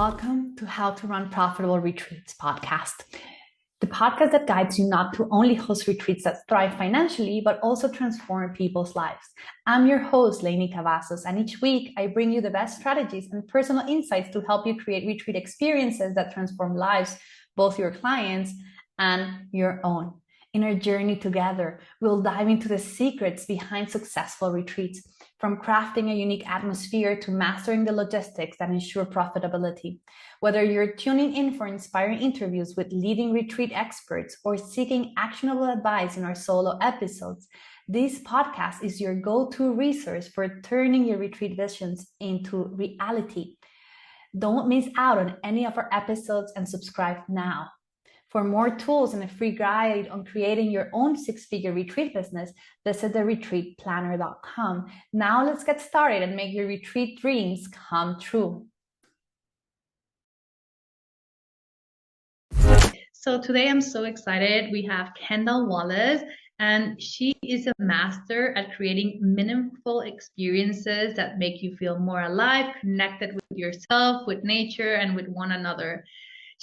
Welcome to How to Run Profitable Retreats podcast, the podcast that guides you not to only host retreats that thrive financially, but also transform people's lives. I'm your host, Leni Cavazos, and each week I bring you the best strategies and personal insights to help you create retreat experiences that transform lives, both your clients and your own. In our journey together, we'll dive into the secrets behind successful retreats, from crafting a unique atmosphere to mastering the logistics that ensure profitability. Whether you're tuning in for inspiring interviews with leading retreat experts or seeking actionable advice in our solo episodes, this podcast is your go-to resource for turning your retreat visions into reality. Don't miss out on any of our episodes and subscribe now. For more tools and a free guide on creating your own six-figure retreat business, visit theretreatplanner.com. Now let's get started and make your retreat dreams come true. So today I'm so excited. We have Kendall Wallace, and she is a master at creating meaningful experiences that make you feel more alive, connected with yourself, with nature, and with one another.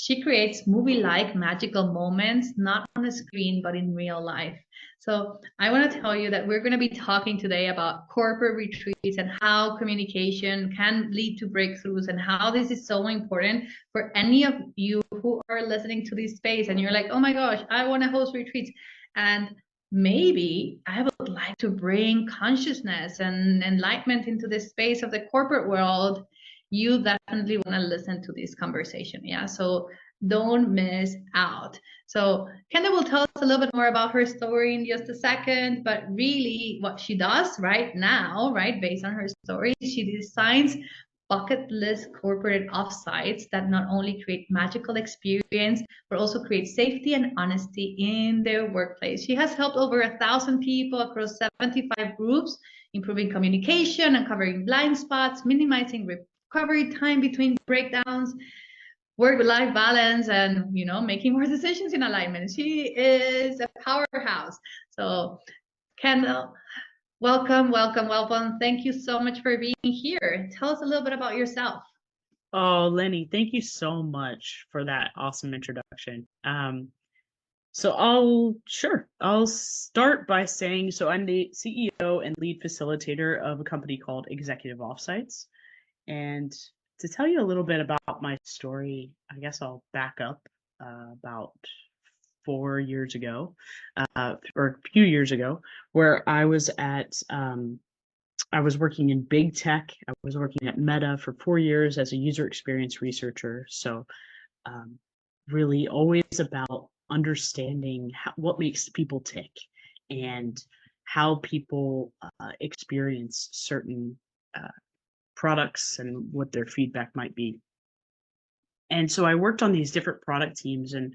She creates movie-like magical moments, not on a screen, but in real life. So I want to tell you that we're going to be talking today about corporate retreats and how communication can lead to breakthroughs and how this is so important for any of you who are listening to this space and you're like, oh my gosh, I want to host retreats. And maybe I would like to bring consciousness and enlightenment into the space of the corporate world. You definitely want to listen to this conversation. Yeah. So don't miss out. So Kendall will tell us a little bit more about her story in just a second, but really what she does right now, right, based on her story, she designs bucket list corporate offsites that not only create magical experience, but also create safety and honesty in their workplace. She has helped over 1,000 people across 75 groups, improving communication, uncovering blind spots, minimizing recovery time between breakdowns, work-life balance, and making more decisions in alignment. She is a powerhouse. So Kendall, welcome. Thank you so much for being here. Tell us a little bit about yourself. Oh, Leni, thank you so much for that awesome introduction. So I'll start by saying, so I'm the CEO and lead facilitator of a company called Executive Offsites. And to tell you a little bit about my story, I guess I'll back up about 4 years ago, or a few years ago, where I was working in big tech. I was working at Meta for 4 years as a user experience researcher. So really always about understanding what makes people tick and how people experience certain products and what their feedback might be. And so I worked on these different product teams, and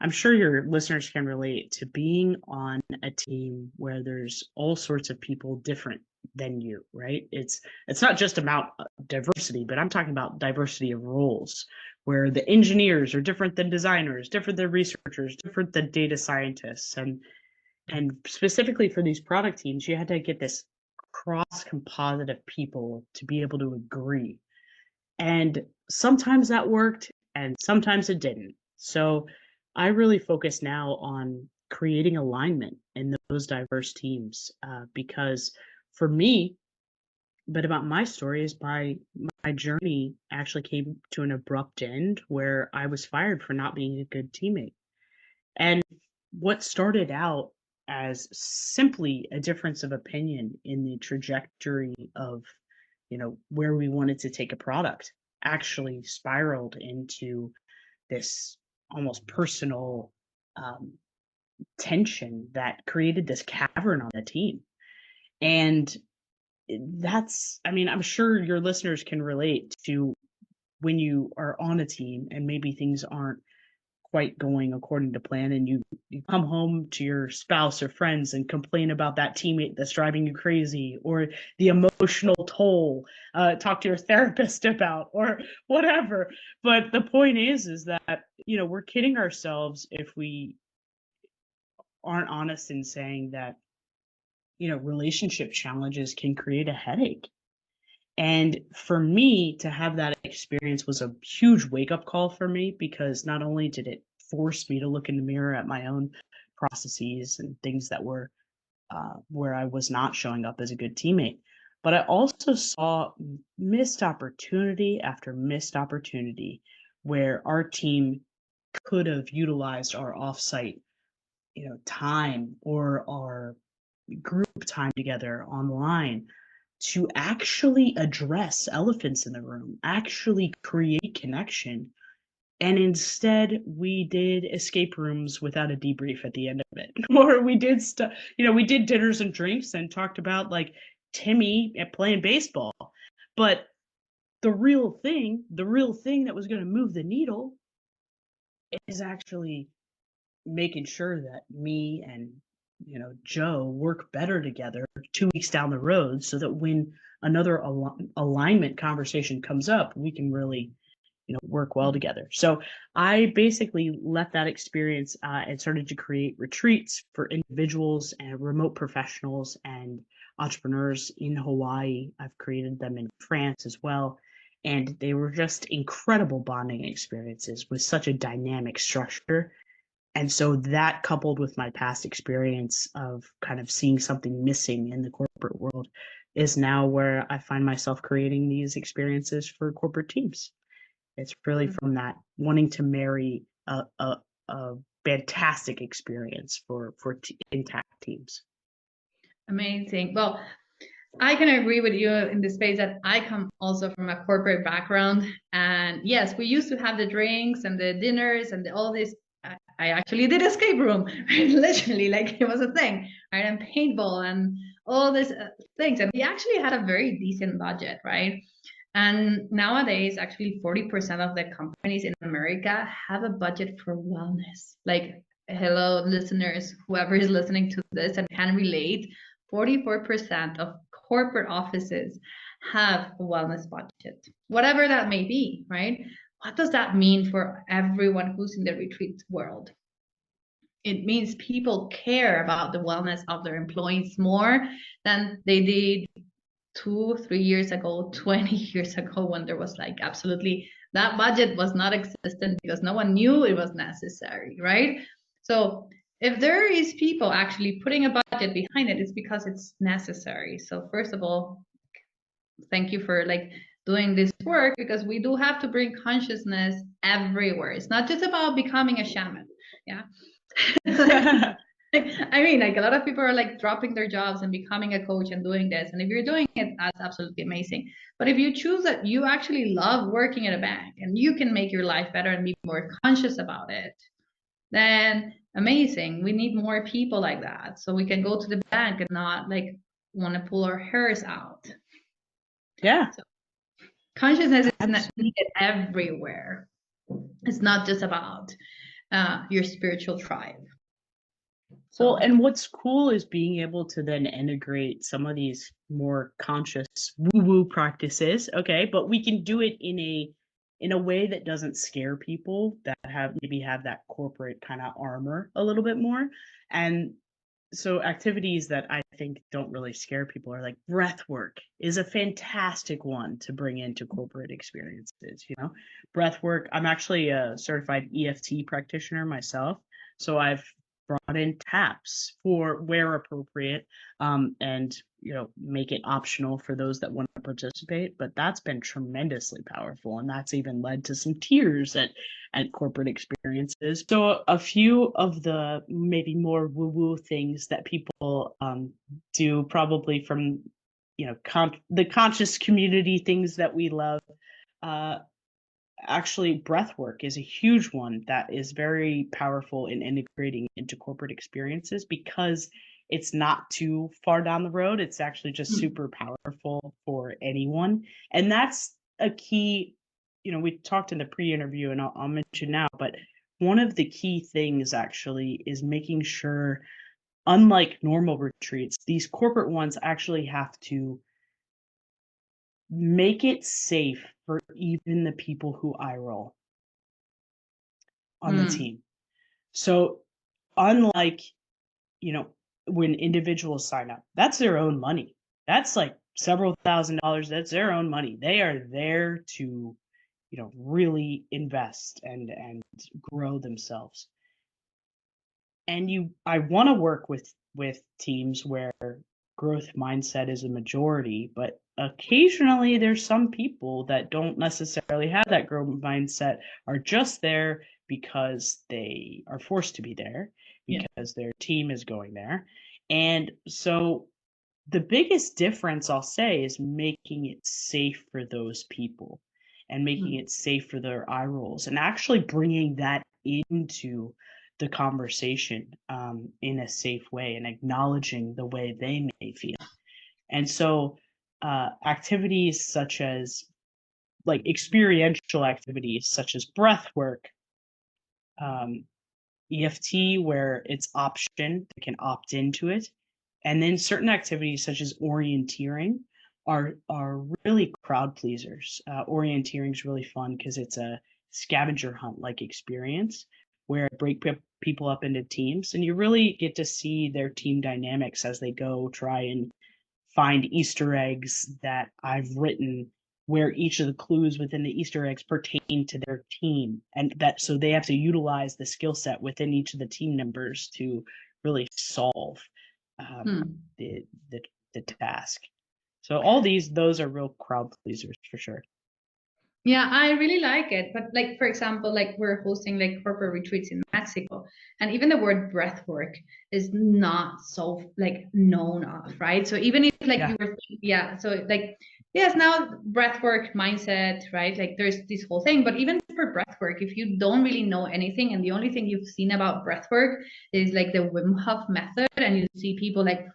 I'm sure your listeners can relate to being on a team where there's all sorts of people different than you, right? It's not just about diversity, but I'm talking about diversity of roles, where the engineers are different than designers, different than researchers, different than data scientists. And specifically for these product teams, you had to get this cross composite of people to be able to agree. And sometimes that worked and sometimes it didn't. So I really focus now on creating alignment in those diverse teams because for me, but about my story is my journey actually came to an abrupt end where I was fired for not being a good teammate. And what started out as simply a difference of opinion in the trajectory of where we wanted to take a product actually spiraled into this almost personal tension that created this cavern on the team. And I'm sure your listeners can relate to when you are on a team and maybe things aren't quite going according to plan, and you come home to your spouse or friends and complain about that teammate that's driving you crazy, or the emotional toll, talk to your therapist about, or whatever. But the point is that we're kidding ourselves if we aren't honest in saying that relationship challenges can create a headache. And for me to have that experience was a huge wake-up call for me, because not only did it force me to look in the mirror at my own processes and things that were where I was not showing up as a good teammate, but I also saw missed opportunity after missed opportunity where our team could have utilized our offsite, time, or our group time together online to actually address elephants in the room, actually create connection. And instead, we did escape rooms without a debrief at the end of it. Or we did stuff, we did dinners and drinks and talked about like Timmy playing baseball. But the real thing that was going to move the needle is actually making sure that me and Joe work better together 2 weeks down the road, so that when another alignment conversation comes up, we can really work well together. So I basically left that experience and started to create retreats for individuals and remote professionals and entrepreneurs in Hawaii. I've created them in France as well. And they were just incredible bonding experiences with such a dynamic structure. And so that, coupled with my past experience of kind of seeing something missing in the corporate world, is now where I find myself creating these experiences for corporate teams. It's really from that wanting to marry a fantastic experience for intact teams. Amazing. Well, I can agree with you in the space that I come also from a corporate background. And yes, we used to have the drinks and the dinners and all this. I actually did escape room, right? Literally, like it was a thing, right? And paintball and all these things. And we actually had a very decent budget, right? And nowadays, actually, 40% of the companies in America have a budget for wellness. Like, hello, listeners, whoever is listening to this and can relate, 44% of corporate offices have a wellness budget, whatever that may be, right? What does that mean for everyone who's in the retreat world? It means people care about the wellness of their employees more than they did 2, 3 years ago, 20 years ago, when there was like absolutely that budget was not existent because no one knew it was necessary, right? So if there is people actually putting a budget behind it, it's because it's necessary. So first of all, thank you for like doing this work, because we do have to bring consciousness everywhere. It's not just about becoming a shaman. Yeah. I mean, like a lot of people are like dropping their jobs and becoming a coach and doing this. And if you're doing it, that's absolutely amazing. But if you choose that you actually love working at a bank and you can make your life better and be more conscious about it, then amazing. We need more people like that. So we can go to the bank and not like want to pull our hairs out. Yeah. So consciousness is needed everywhere. It's not just about your spiritual tribe. So. Well, and what's cool is being able to then integrate some of these more conscious woo-woo practices, okay, but we can do it in a way that doesn't scare people that have that corporate kind of armor a little bit more. And so activities that I think don't really scare people are like breath work is a fantastic one to bring into corporate experiences, breath work. I'm actually a certified EFT practitioner myself. So I've brought in taps for where appropriate, and make it optional for those that want to participate. But that's been tremendously powerful, and that's even led to some tears at corporate experiences. So a few of the maybe more woo-woo things that people do, probably from the conscious community things that we love. Actually, breath work is a huge one that is very powerful in integrating into corporate experiences, because it's not too far down the road. It's actually just super powerful for anyone. And that's a key, we talked in the pre-interview, and I'll mention now, but one of the key things actually is making sure, unlike normal retreats, these corporate ones actually have to make it safe for even the people who eye roll on the team. So unlike, when individuals sign up, that's their own money. That's like several $1,000s. That's their own money. They are there to really invest and grow themselves. And I want to work with teams where growth mindset is a majority, but occasionally there's some people that don't necessarily have that growth mindset, are just there because they are forced to be there, Yeah. because their team is going there. And so the biggest difference, I'll say, is making it safe for those people and making Mm. it safe for their eye rolls and actually bringing that into the conversation in a safe way and acknowledging the way they may feel. And so activities such as like experiential activities such as breath work, um, EFT, where it's option, they can opt into it. And then certain activities such as orienteering are really crowd pleasers. Orienteering is really fun because it's a scavenger hunt like experience where break people up into teams, and you really get to see their team dynamics as they go try and find Easter eggs that I've written where each of the clues within the Easter eggs pertain to their team. And that so they have to utilize the skill set within each of the team members to really solve um, Mm. the, the the task. So all those are real crowd pleasers for sure. Yeah, I really like it. But like, for example, like we're hosting like corporate retreats in Mexico, and even the word breath work is not so like known of, right? So even if like Yeah, you were, yeah, so like, yes, now breath work mindset, right? Like there's this whole thing, but even for breath work, if you don't really know anything and the only thing you've seen about breath work is like the Wim Hof method, and you see people like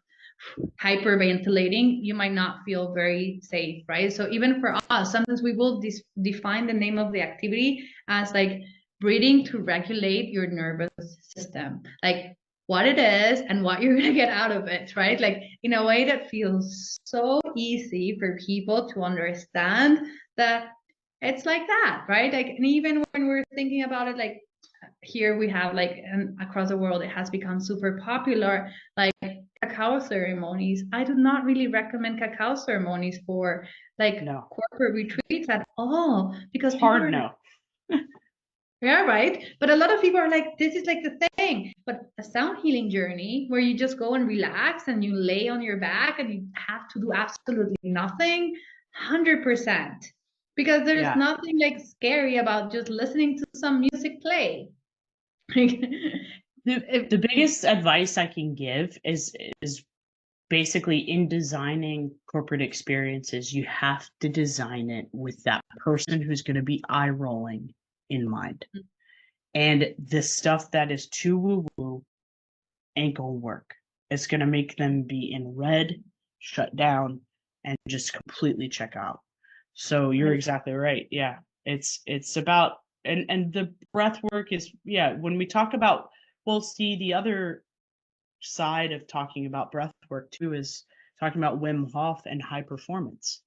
hyperventilating, you might not feel very safe, right? So even for us, sometimes we will define the name of the activity as like breathing to regulate your nervous system, like what it is and what you're going to get out of it, right? Like in a way that feels so easy for people to understand that it's like that, right? Like, and even when we're thinking about it, like here we have like across the world it has become super popular, like cacao ceremonies. I do not really recommend cacao ceremonies for like no, corporate retreats at all because people hard are like, no. yeah, right. But a lot of people are like, this is like the thing. But a sound healing journey where you just go and relax and you lay on your back and you have to do absolutely nothing, 100%. Because there's Yeah, nothing like scary about just listening to some music play. the If, the biggest advice I can give is basically in designing corporate experiences, you have to design it with that person who's going to be eye rolling in mind. And the stuff that is too woo woo ain't going to work. It's going to make them be in red, shut down, and just completely check out. So you're exactly right. Yeah. It's about and the breath work is, yeah, when we talk about, well, see, the other side of talking about breath work too is talking about Wim Hof and high performance.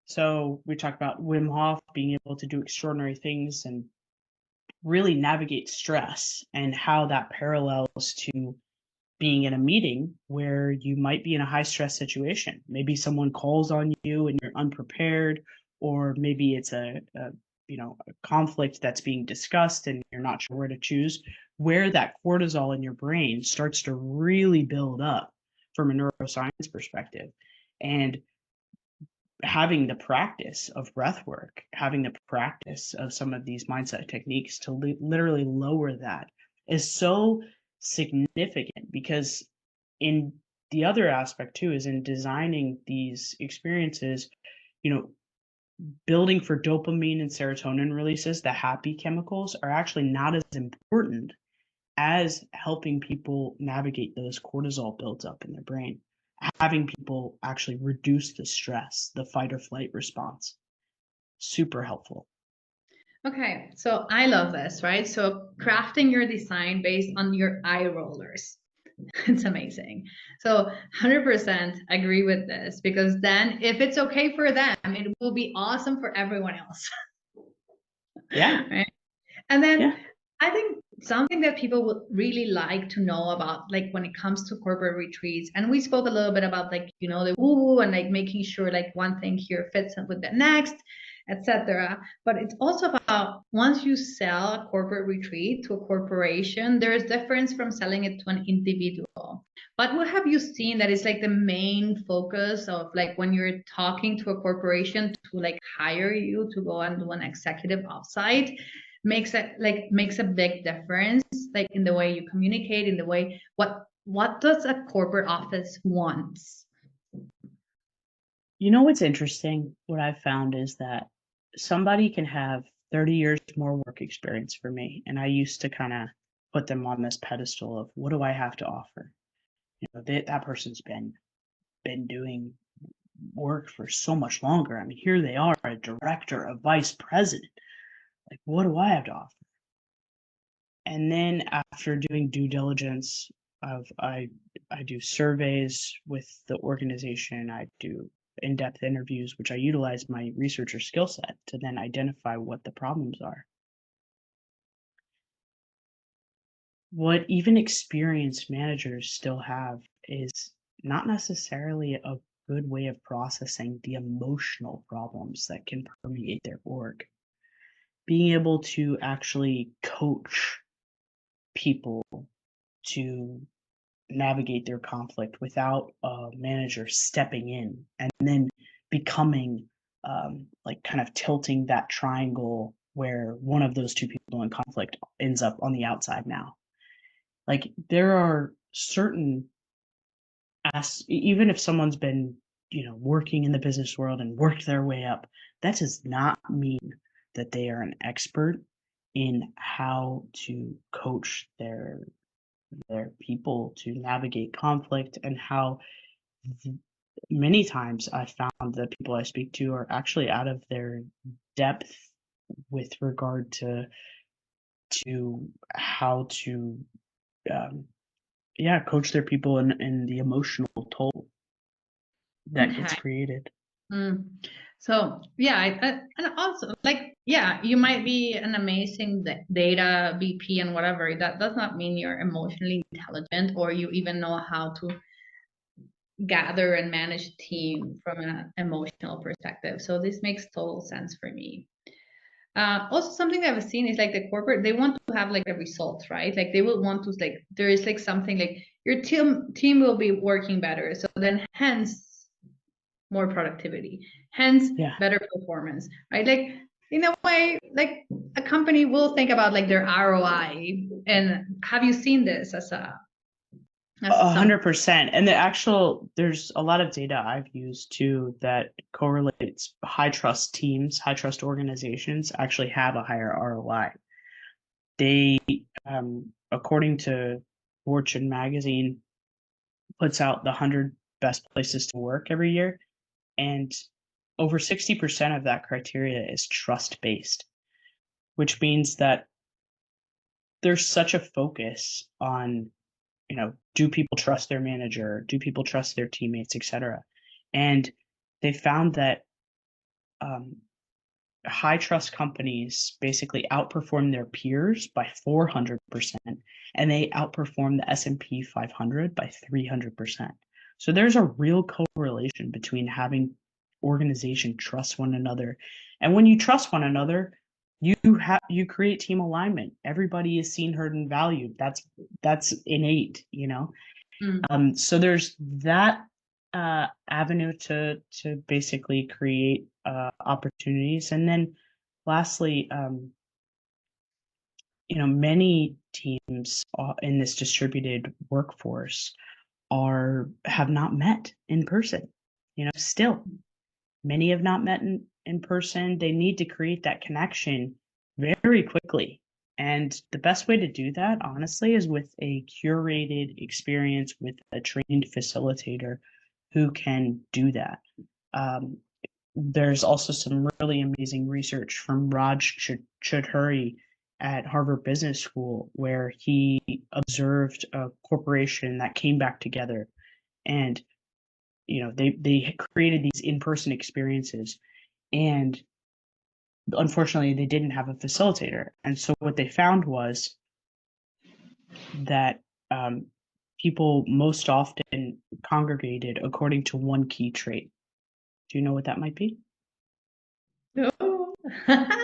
So we talk about Wim Hof being able to do extraordinary things and really navigate stress and how that parallels to being in a meeting where you might be in a high stress situation. Maybe someone calls on you and you're unprepared, or maybe it's a conflict that's being discussed and you're not sure where to choose, where that cortisol in your brain starts to really build up from a neuroscience perspective. And having the practice of breath work, having the practice of some of these mindset techniques to literally lower that is so significant, because in the other aspect too is in designing these experiences, you know, building for dopamine and serotonin releases, the happy chemicals are actually not as important as helping people navigate those cortisol builds up in their brain, having people actually reduce the stress, the fight or flight response. Super helpful. okay, so I love this, right? So crafting your design based on your eye rollers. It's amazing. So 100% agree with this because then if it's okay for them, it will be awesome for everyone else. Yeah. Right? And then Yeah. I think something that people would really like to know about, like when it comes to corporate retreats, and we spoke a little bit about like, the woo woo and like making sure like one thing here fits with the next. etc. But it's also about once you sell a corporate retreat to a corporation, there is difference from selling it to an individual. But what have you seen that is like the main focus of like when you're talking to a corporation to like hire you to go and do an executive offsite? Makes a big difference, like in the way you communicate, in the way what does a corporate office want? You know what's interesting? What I've found is that somebody can have 30 years more work experience for me, and I used to kind of put them on this pedestal of what do I have to offer? You know, that person's been doing work for so much longer. I mean, here they are, a director, a vice president. Like, what do I have to offer? And then after doing due diligence of I do surveys with the organization, I do in-depth interviews, which I utilize my researcher skill set to then identify what the problems are. What even experienced managers still have is not necessarily a good way of processing the emotional problems that can permeate their org. Being able to actually coach people to navigate their conflict without a manager stepping in and then becoming like kind of tilting that triangle where one of those two people in conflict ends up on the outside now. Like there are certain even if someone's been, working in the business world and worked their way up, that does not mean that they are an expert in how to coach their people to navigate conflict and how many times I found that people I speak to are actually out of their depth with regard to how to coach their people and the emotional toll that gets Okay. created. Mm. So yeah, and also like yeah, you might be an amazing data VP and whatever. That does not mean you're emotionally intelligent or you even know how to gather and manage a team from an emotional perspective. So this makes total sense for me. Also, something that I've seen is like the corporate, they want to have like a result, right? Like they will want to like there is like something like your team will be working better. So then hence more productivity, hence Yeah. better performance, right? Like in a way, like a company will think about like their ROI. And have you seen this as something? 100%. And there's a lot of data I've used too that correlates high trust teams, high trust organizations actually have a higher ROI. They, according to Fortune magazine, puts out the 100 best places to work every year, and over 60% of that criteria is trust based, which means that there's such a focus on, do people trust their manager? Do people trust their teammates, etc.? And they found that um, high trust companies basically outperform their peers by 400%, and they outperform the S&P 500 by 300%. So there's a real correlation between having organization trust one another. And when you trust one another, you create team alignment. Everybody is seen, heard, and valued. That's innate, Mm. so there's that avenue to basically create opportunities, and then lastly, many teams in this distributed workforce have not met in person. Still, many have not met in person. They need to create that connection very quickly. And the best way to do that, honestly, is with a curated experience with a trained facilitator who can do that. Um, there's also some really amazing research from Raj Chaudhuri at Harvard Business School, where he observed a corporation that came back together, and they created these in-person experiences, and unfortunately they didn't have a facilitator. And so what they found was that people most often congregated according to one key trait. Do you know what that might be? Oh,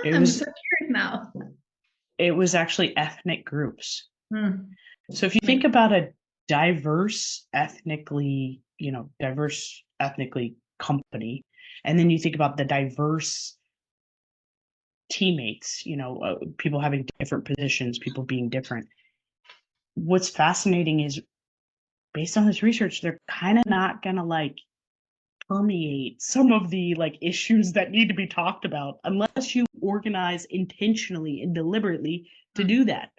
It I'm was so curious now. it was actually ethnic groups. Hmm. So if you think Makes about a diverse ethnically company, and then you think about the diverse teammates, people having different positions, people being different. What's fascinating is based on this research, they're kind of not going to like permeate some of the like issues that need to be talked about unless you organize intentionally and deliberately to hmm. do that.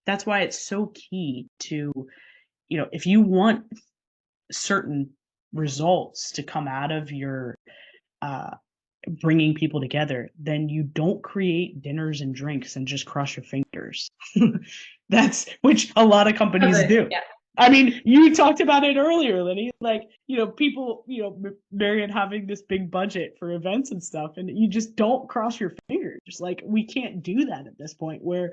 That's why it's so key to, if you want certain results to come out of your uh, bringing people together, then you don't create dinners and drinks and just cross your fingers. That's which a lot of Love companies it. do. Yeah. I mean, you talked about it earlier, Lenny. Like, people, Marion having this big budget for events and stuff, and you just don't cross your fingers. Like, we can't do that at this point where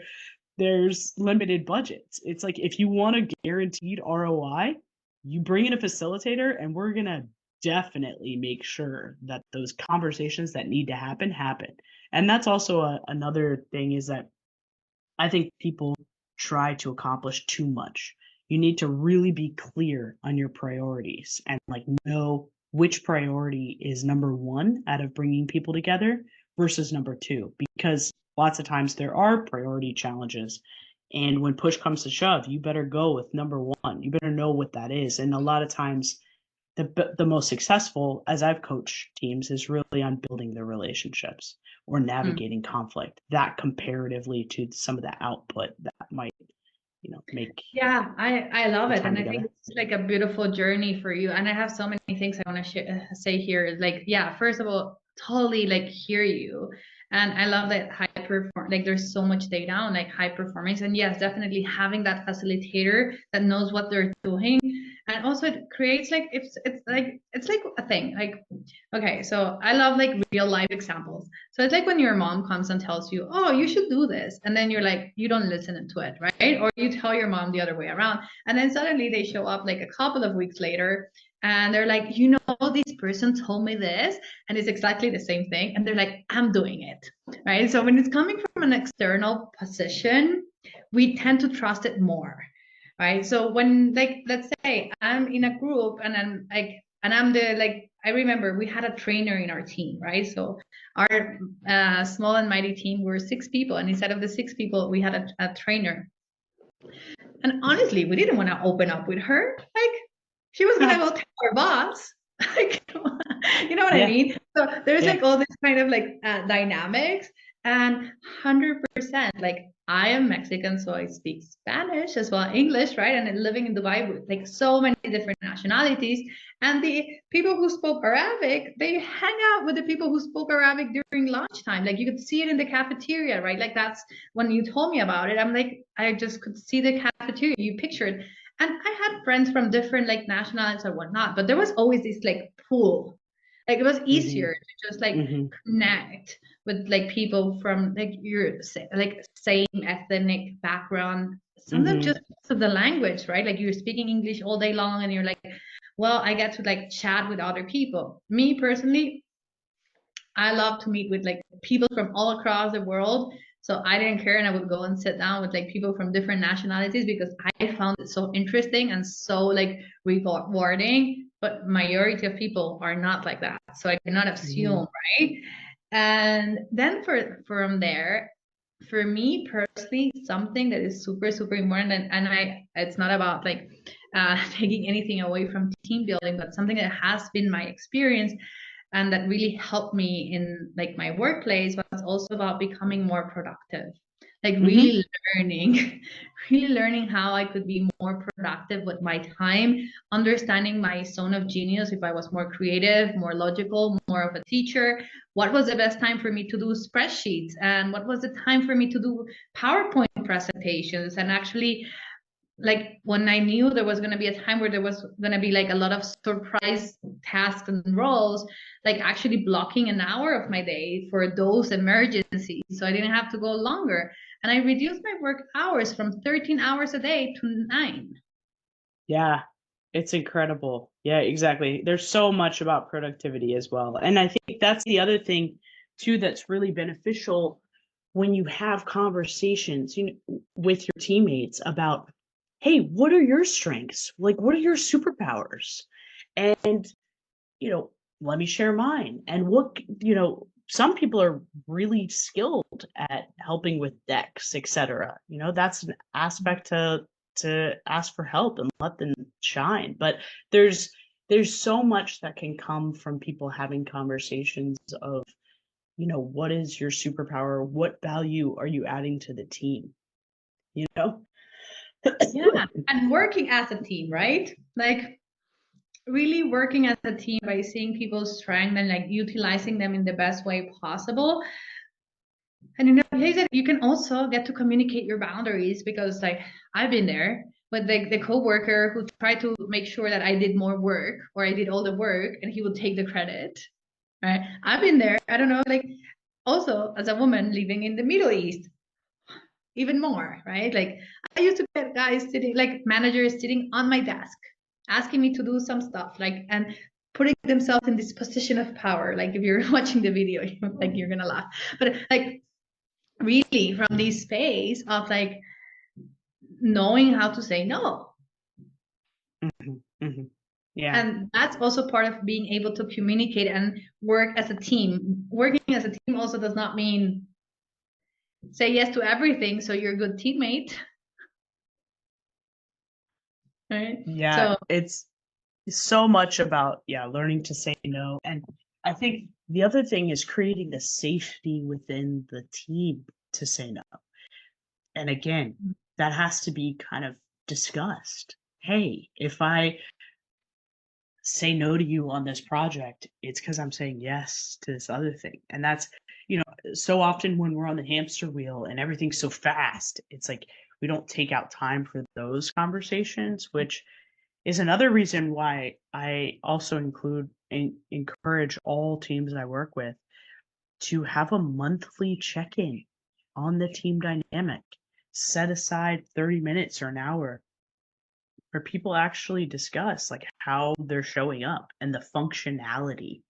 there's limited budgets. It's like if you want a guaranteed ROI, you bring in a facilitator, and we're gonna definitely make sure that those conversations that need to happen. And that's also another thing is that I think people try to accomplish too much. You need to really be clear on your priorities and like know which priority is number one out of bringing people together versus number two, because lots of times there are priority challenges. And when push comes to shove, you better go with number one. You better know what that is. And a lot of times, the most successful, as I've coached teams, is really on building their relationships or Hmm. navigating conflict. That comparatively to some of the output that might, make Yeah, I love the it, time and I think together. it's like a beautiful journey for you. And I have so many things I want to say here. Like, yeah, first of all, totally like hear you, and I love that high perform. Like, there's so much data on like high performance, and yes, definitely having that facilitator that knows what they're doing, and also it creates like it's like a thing. Like, okay, so I love like real life examples. So it's like when your mom comes and tells you, "Oh, you should do this," and then you're like, you don't listen to it, right? Or you tell your mom the other way around, and then suddenly they show up like a couple of weeks later, and they're like, this person told me this, and it's exactly the same thing, and they're like, I'm doing it, right? So when it's coming from an external position, we tend to trust it more, right? So when like let's say I'm in a group and I'm like and I'm the like I remember we had a trainer in our team, right? So our small and mighty team were 6 people, and instead of the 6 people, we had a trainer. And honestly, we didn't want to open up with her. Like, she was gonna go tell her boss. Like, you know what I Yeah, mean? So there's yeah. like all this kind of like dynamics, and 100% like I am Mexican, so I speak Spanish as well, English, right? And living in Dubai with like so many different nationalities. And the people who spoke Arabic, they hang out with the people who spoke Arabic during lunchtime. Like you could see it in the cafeteria, right? Like that's when you told me about it. I'm like, I just could see the cafeteria. You pictured. And I had friends from different like nationalities or whatnot, but there was always this like pool. Like it was Hmm. easier to just like Hmm. connect with like people from like your like same ethnic background. Sometimes Hmm. just because of the language, right? Like you're speaking English all day long, and you're like, well, I get to like chat with other people. Me personally, I love to meet with like people from all across the world. So I didn't care, and I would go and sit down with like people from different nationalities because I found it so interesting and so like rewarding. But majority of people are not like that, so I cannot Hmm. assume, right? And then from there, for me personally, something that is super super important, and I it's not about like taking anything away from team building, but something that has been my experience and that really helped me in like my workplace was also about becoming more productive, like Hmm. really learning really learning how I could be more productive with my time, understanding my zone of genius, if I was more creative, more logical, more of a teacher, what was the best time for me to do spreadsheets, and what was the time for me to do PowerPoint presentations, and actually like when I knew there was going to be a time where there was going to be like a lot of surprise tasks and roles, like actually blocking an hour of my day for those emergencies so I didn't have to go longer. And I reduced my work hours from 13 hours a day to 9. Yeah, it's incredible. Yeah, exactly. There's so much about productivity as well. And I think that's the other thing too that's really beneficial when you have conversations, with your teammates about, hey, what are your strengths? Like, what are your superpowers? And, you know, let me share mine. And some people are really skilled at helping with decks, etc. That's an aspect to ask for help and let them shine. But there's so much that can come from people having conversations of, what is your superpower? What value are you adding to the team? You know? Yeah, and working as a team, right? Like really working as a team by seeing people's strength and like utilizing them in the best way possible. And in that case, you can also get to communicate your boundaries because like I've been there with the coworker who tried to make sure that I did more work or I did all the work and he would take the credit. Right. I've been there. I don't know, like also as a woman living in the Middle East, even more, right? Like I used to get guys sitting, like managers sitting on my desk, asking me to do some stuff, like and putting themselves in this position of power. Like if you're watching the video, like you're gonna laugh. But like really from this space of like knowing how to say no. Yeah. And that's also part of being able to communicate and work as a team. Working as a team also does not mean say yes to everything so you're a good teammate. Right. Yeah, So it's so much about, learning to say no. And I think the other thing is creating the safety within the team to say no. And again, that has to be kind of discussed. Hey, if I say no to you on this project, it's because I'm saying yes to this other thing. And that's, so often when we're on the hamster wheel and everything's so fast, it's like we don't take out time for those conversations, which is another reason why I also include and encourage all teams that I work with to have a monthly check-in on the team dynamic. Set aside 30 minutes or an hour where people actually discuss like how they're showing up and the functionality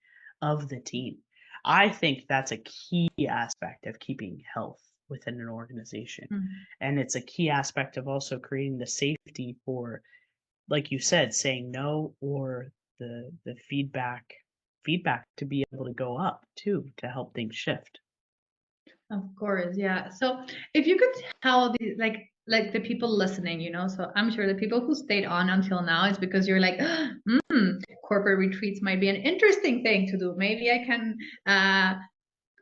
of the team. I think that's a key aspect of keeping health within an organization. And it's a key aspect of also creating the safety for, like you said, saying no, or the feedback to be able to go up too, to help things shift. of course, yeah. So if you could tell the like the people listening, so I'm sure the people who stayed on until now is because you're like, corporate retreats might be an interesting thing to do. Maybe I can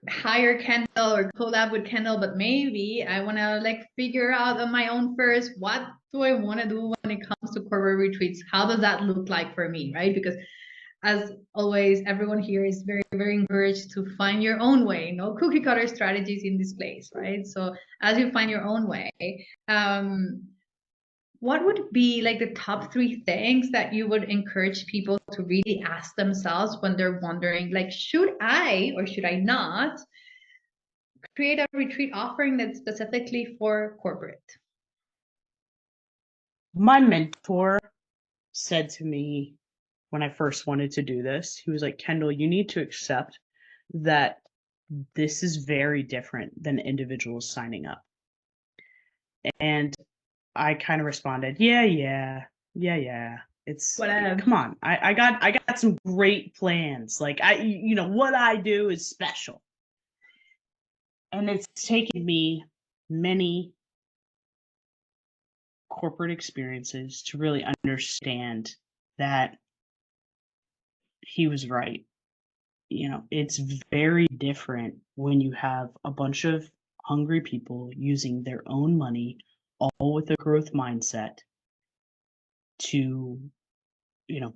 hire Kendall or collab with Kendall, but maybe I want to like figure out on my own first, what do I want to do when it comes to corporate retreats? How does that look like for me, right? Because as always, everyone here is very, very encouraged to find your own way. No cookie cutter strategies in this place, right? So as you find your own way, what would be like the top 3 things that you would encourage people to really ask themselves when they're wondering, like, should I or should I not create a retreat offering that's specifically for corporate? My mentor said to me when I first wanted to do this, he was like, Kendall, you need to accept that this is very different than individuals signing up. And I kind of responded, yeah. Whatever. Come on. I got some great plans. Like what I do is special. And it's taken me many corporate experiences to really understand that he was right. It's very different when you have a bunch of hungry people using their own money, all with a growth mindset, to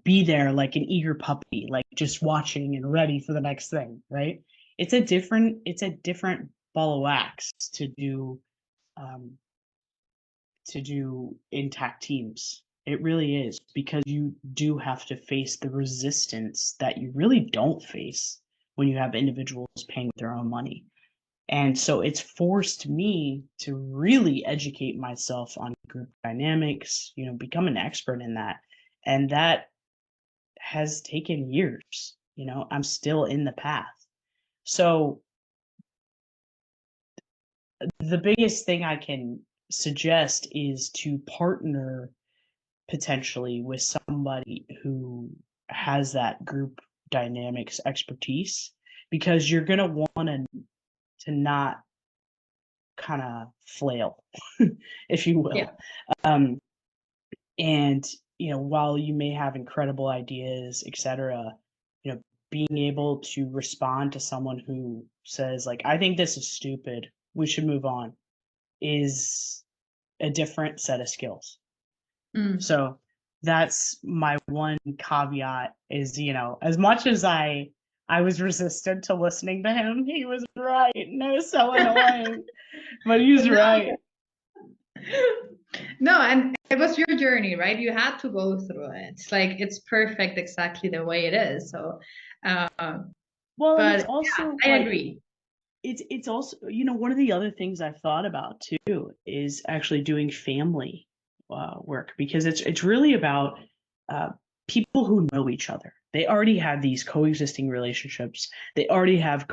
be there like an eager puppy, like just watching and ready for the next thing, right? It's a different ball of wax um, to do intact teams. It really is, because you do have to face the resistance that you really don't face when you have individuals paying with their own money. And so it's forced me to really educate myself on group dynamics, become an expert in that. And that has taken years. I'm still in the path. So the biggest thing I can suggest is to partner potentially with somebody who has that group dynamics expertise, because you're going to want to not kind of flail, if you Yeah. will. Um, and while you may have incredible ideas, etc., being able to respond to someone who says like, I think this is stupid, we should move on, is a different set of skills. Mm. So that's my one caveat is, as much as I was resistant to listening to him, he was right. And it was so annoying, but he's No, right. no, and it was your journey, right? You had to go through it. It's like it's perfect exactly the way it is. So, Well, and it's but yeah, also I like agree. it's also, one of the other things I've thought about too is actually doing family work, because it's really about uh, people who know each other. They already have these coexisting relationships. They already have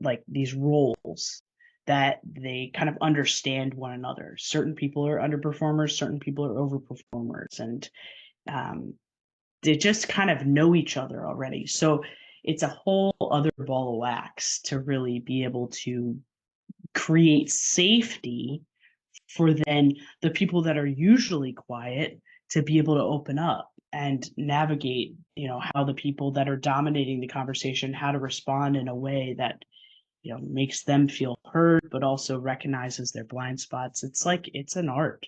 like these roles that they kind of understand one another. Certain people are underperformers, certain people are overperformers, and um, they just kind of know each other already. So it's a whole other ball of wax to really be able to create safety for then the people that are usually quiet to be able to open up and navigate, how the people that are dominating the conversation, how to respond in a way that, makes them feel heard, but also recognizes their blind spots. It's like, it's an art.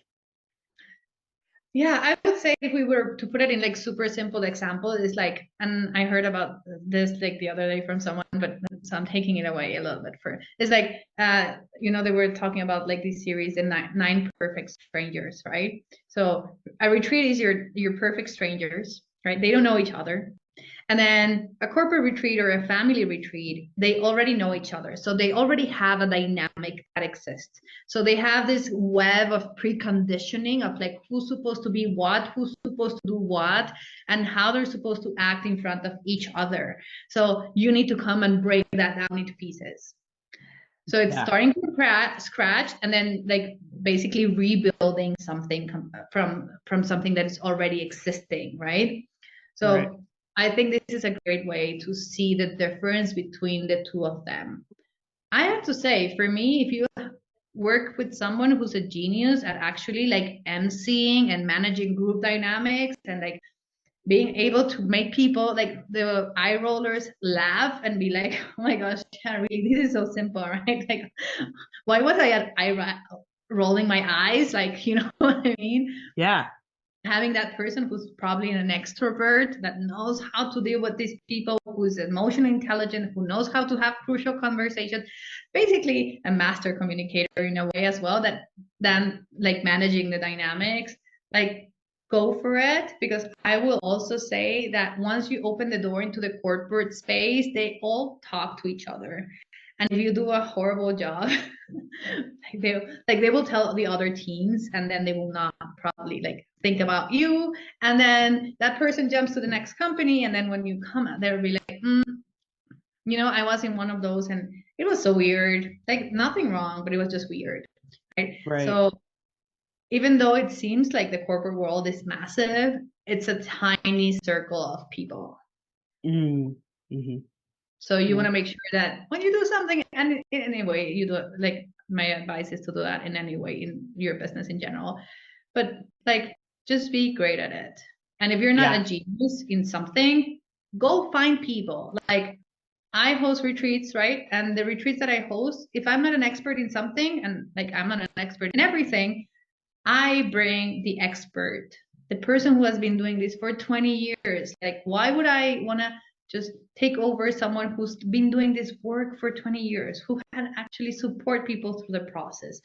Yeah, I would say if we were to put it in like super simple example, is like, and I heard about this like the other day from someone, but so I'm taking it away a little bit for it's like they were talking about like this series in nine perfect strangers, right? So a retreat is your perfect strangers, right? They don't know each other. And then a corporate retreat or a family retreat, they already know each other. So they already have a dynamic that exists. So they have this web of preconditioning of like who's supposed to be what, who's supposed to do what, and how they're supposed to act in front of each other. So you need to come and break that down into pieces. So it's Yeah. starting from scratch and then like basically rebuilding something from something that is already existing, right? Right. So I think this is a great way to see the difference between the two of them. I have to say, for me, if you work with someone who's a genius at actually like emceeing and managing group dynamics and like being able to make people like the eye rollers laugh and be like, oh my gosh, yeah, really, this is so simple, right? Like, why was I at rolling my eyes? Like, you know what I mean? Yeah. Having that person who's probably an extrovert that knows how to deal with these people, who's emotionally intelligent, who knows how to have crucial conversations, basically a master communicator in a way as well, that then like managing the dynamics, like go for it. Because I will also say that once you open the door into the corporate space, they all talk to each other. And if you do a horrible job, they will tell the other teams, and then they will not probably like think about you. And then that person jumps to the next company, and then when you come out, they'll be like, I was in one of those, and it was so weird. Like nothing wrong, but it was just weird, right? Right. So even though it seems like the corporate world is massive, it's a tiny circle of people. Mm. Hmm. So you want Yeah. to make sure that when you do something, and in any way you do it, like my advice is to do that in any way in your business in general. But like just be great at it. And if you're not Yeah. a genius in something, go find people. Like I host retreats, right? And the retreats that I host, if I'm not an expert in something, and like I'm not an expert in everything, I bring the expert, the person who has been doing this for 20 years. Like, why would I want to just take over someone who's been doing this work for 20 years, who can actually support people through the process,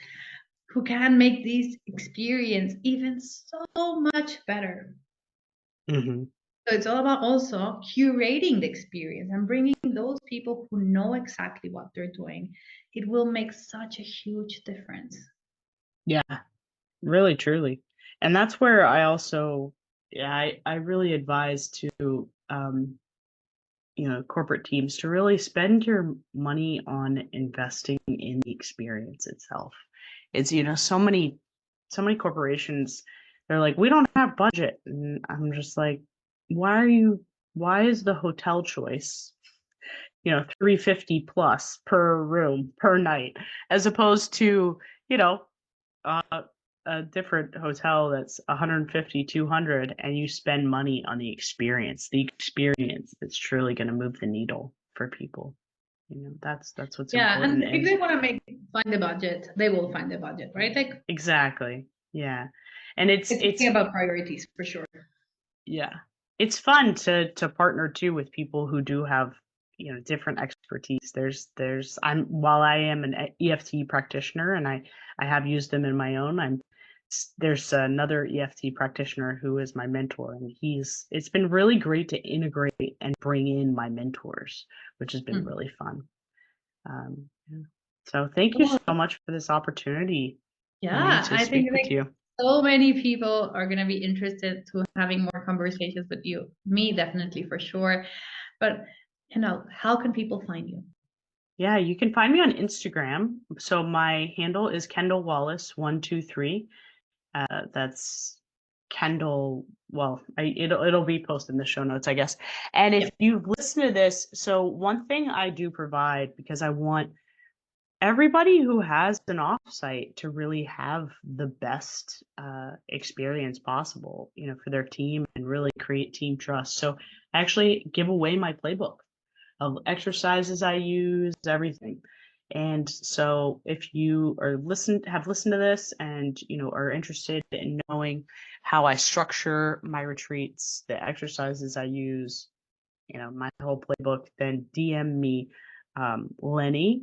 who can make this experience even so much better? Hmm. So it's all about also curating the experience and bringing those people who know exactly what they're doing. It will make such a huge difference. Yeah. Really, truly. And that's where I also, yeah, I really advise to corporate teams to really spend your money on investing in the experience itself. It's, so many corporations, they're like, we don't have budget. And I'm just like, why is the hotel choice, $350 plus per room per night, as opposed to, uh, a different hotel that's 150, 200, and you spend money on the experience that's truly going to move the needle for people. That's what's Yeah, important. and if they want to find the budget, they will find the budget, right? Like Exactly. Yeah. And it's thinking about priorities for sure. yeah. It's fun to partner too with people who do have, different expertise. While I am an EFT practitioner and I have used them in my own, there's another EFT practitioner who is my mentor, and it's been really great to integrate and bring in my mentors, which has been really fun. Yeah. So thank you so much for this opportunity. Yeah, To I speak think with you. so many people are going to be interested to having more conversations with you. Me, definitely, for sure. But, how can people find you? Yeah, you can find me on Instagram. So my handle is Kendall Wallace 123. That's Kendall. Well, it'll be posted in the show notes, I guess. And if you've listened to this, so one thing I do provide, because I want everybody who has an offsite to really have the best experience possible, for their team and really create team trust. So I actually give away my playbook of exercises I use, everything. And so if you have listened to this and, are interested in knowing how I structure my retreats, the exercises I use, my whole playbook, then DM me, Leni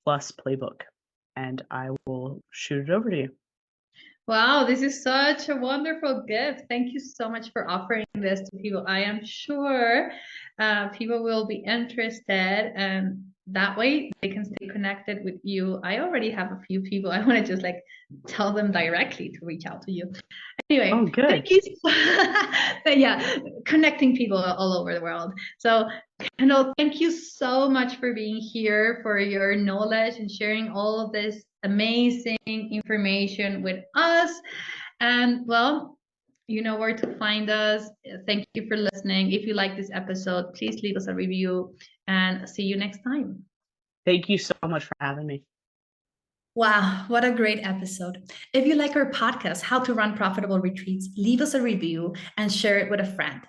plus playbook, and I will shoot it over to you. Wow, this is such a wonderful gift. Thank you so much for offering this to people. I am sure people will be interested, and that way they can stay connected with you. I already have a few people. I want to just tell them directly to reach out to you. Anyway, oh, good. Thank you. But yeah, connecting people all over the world. So, Kendall, thank you so much for being here, for your knowledge and sharing all of this amazing information with us. And well, you know where to find us. Thank you for listening. If you like this episode, please leave us a review and see you next time. Thank you so much for having me. Wow, what a great episode. If you like our podcast, How to Run Profitable Retreats, leave us a review and share it with a friend.